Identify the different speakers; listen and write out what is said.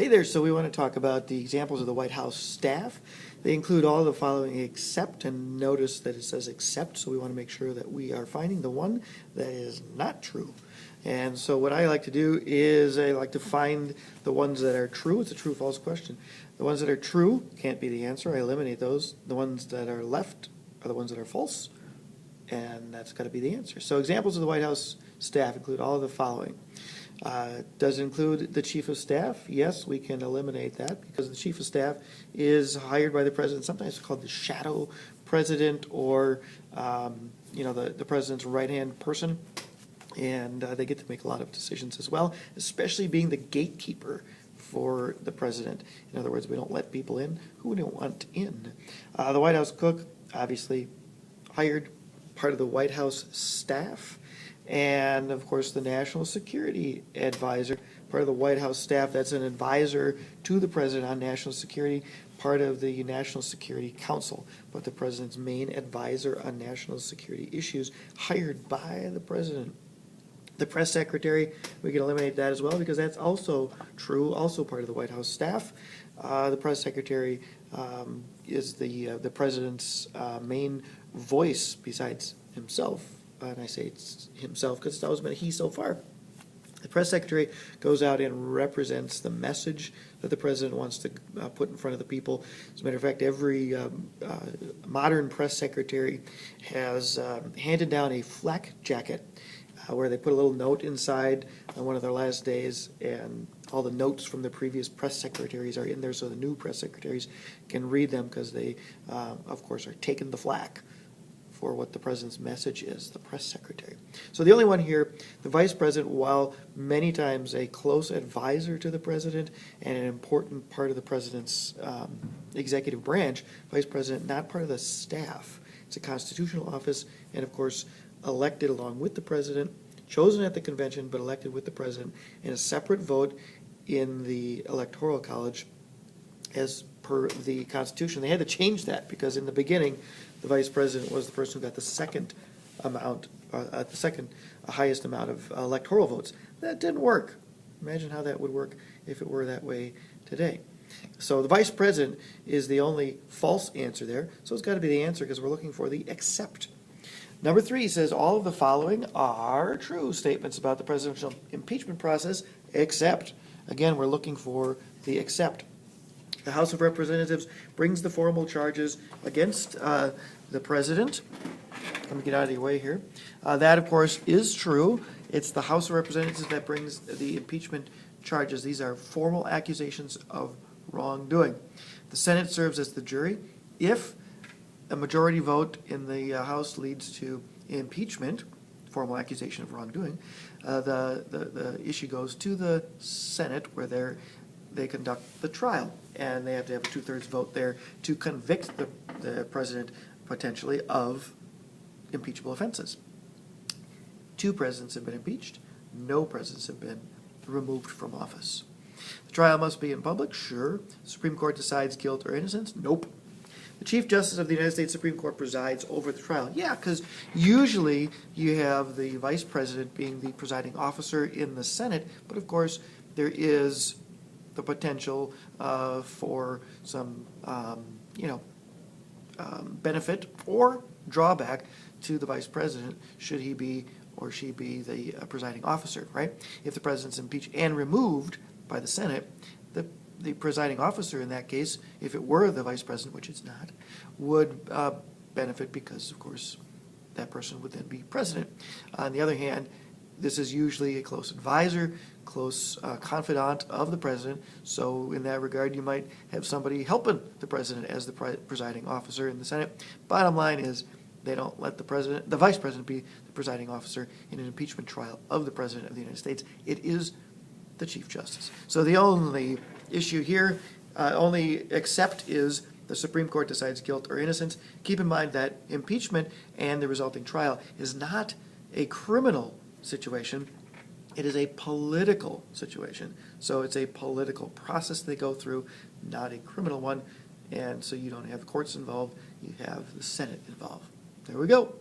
Speaker 1: Hey there, so we want to talk about the examples of the White House staff. They include all the following except, and notice that it says except, so we want to make sure that we are finding the one that is not true. And so what I like to do is I like to find the ones that are true. It's a true-false question. The ones that are true can't be the answer. I eliminate those. The ones that are left are the ones that are false, and that's got to be the answer. So examples of the White House staff include all of the following. Does it include the chief of staff? Yes, we can eliminate that because the chief of staff is hired by the president. Sometimes it's called the shadow president, or the president's right-hand person, and they get to make a lot of decisions as well, especially being the gatekeeper for the president. In other words, we don't let people in who we don't want in. The White House cook, obviously hired, part of the White House staff. And, of course, the National Security Advisor, part of the White House staff. That's an advisor to the president on national security, part of the National Security Council, but the president's main advisor on national security issues, hired by the president. The press secretary, we can eliminate that as well because that's also true, also part of the White House staff. The press secretary is the president's main voice besides himself. And I say it's himself because it's always been a he so far. The press secretary goes out and represents the message that the president wants to put in front of the people. As a matter of fact, every modern press secretary has handed down a flak jacket where they put a little note inside on one of their last days, and all the notes from the previous press secretaries are in there so the new press secretaries can read them because they, of course, are taking the flak for what the president's message is, the press secretary. So the only one here, the vice president, while many times a close advisor to the president and an important part of the president's executive branch, vice president, not part of the staff. It's a constitutional office, and of course elected along with the president, chosen at the convention, but elected with the president in a separate vote in the Electoral College as per the Constitution. They had to change that because in the beginning, the vice president was the person who got the second highest amount of electoral votes. That didn't work. Imagine how that would work if it were that way today. So the vice president is the only false answer there. So it's got to be the answer because we're looking for the except. Number 3 says all of the following are true statements about the presidential impeachment process, except, again, we're looking for the except. The House of Representatives brings the formal charges against the president. Let me get out of your way here. That, of course, is true. It's the House of Representatives that brings the impeachment charges. These are formal accusations of wrongdoing. The Senate serves as the jury. If a majority vote in the House leads to impeachment, formal accusation of wrongdoing, the issue goes to the Senate where they conduct the trial, and they have to have a 2/3 vote there to convict the president potentially of impeachable offenses. 2 presidents have been impeached. No presidents have been removed from office. The trial must be in public. Sure. The Supreme Court decides guilt or innocence. Nope. The Chief Justice of the United States Supreme Court presides over the trial. Yeah, because usually you have the Vice President being the presiding officer in the Senate, but of course there is the potential for some, benefit or drawback to the Vice President should he be or she be the presiding officer, right? If the President's impeached and removed by the Senate, the presiding officer in that case, if it were the Vice President, which it's not, would benefit because, of course, that person would then be president. On the other hand, this is usually a close advisor, close confidant of the president, so in that regard you might have somebody helping the president as the presiding officer in the Senate. Bottom line is they don't let the vice president be the presiding officer in an impeachment trial of the president of the United States. It is the Chief Justice. So the only issue here, only except is the Supreme Court decides guilt or innocence. Keep in mind that impeachment and the resulting trial is not a criminal situation. It is a political situation. So it's a political process they go through, not a criminal one. And so you don't have the courts involved, you have the Senate involved. There we go.